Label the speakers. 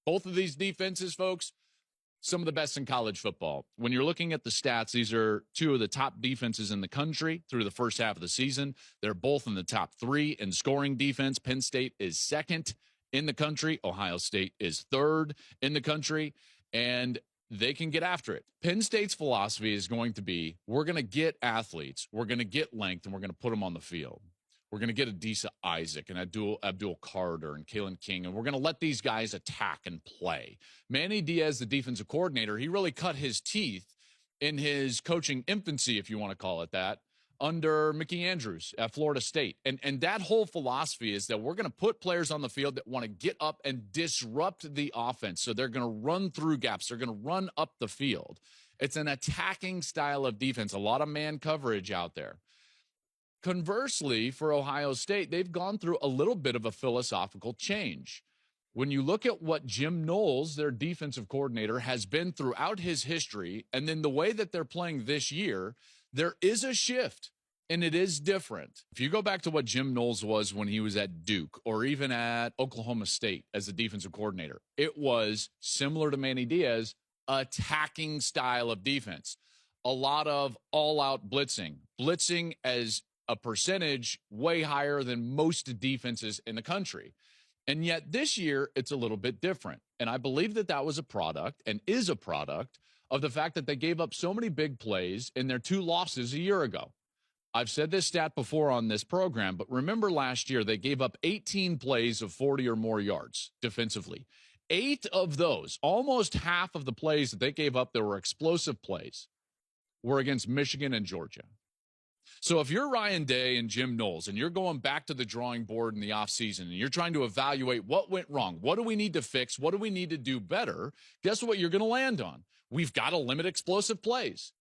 Speaker 1: Both of these defenses, folks, some of the best in college football. When you're looking at the stats, these are two of the top defenses in the country through the first half of the season. They're both in the top 3 in scoring defense. Penn State is second in the country. Ohio State is third in the country, and they can get after it. Penn State's philosophy is going to be, we're going to get athletes, we're going to get length, and we're going to put them on the field. We're going to get Adisa Isaac and Abdul Carter and Kalen King, and we're going to let these guys attack and play. Manny Diaz, the defensive coordinator, he really cut his teeth in his coaching infancy, if you want to call it that, under Mickey Andrews at Florida State. And that whole philosophy is that we're going to put players on the field that want to get up and disrupt the offense. So they're going to run through gaps. They're going to run up the field. It's an attacking style of defense, a lot of man coverage out there. Conversely, for Ohio State, they've gone through a little bit of a philosophical change. When you look at what Jim Knowles, their defensive coordinator, has been throughout his history, and then the way that they're playing this year, there is a shift, and it is different. If you go back to what Jim Knowles was when he was at Duke or even at Oklahoma State as the defensive coordinator, it was similar to Manny Diaz, attacking style of defense. A lot of all-out blitzing as a percentage way higher than most defenses in the country. And yet this year, it's a little bit different. And I believe that that was a product and is a product of the fact that they gave up so many big plays in their 2 losses a year ago. I've said this stat before on this program, but remember last year, they gave up 18 plays of 40 or more yards defensively. 8 of those, almost half of the plays that they gave up that were explosive plays, were against Michigan and Georgia. So if you're Ryan Day and Jim Knowles and you're going back to the drawing board in the offseason and you're trying to evaluate what went wrong, what do we need to fix, what do we need to do better, guess what you're going to land on? We've got to limit explosive plays.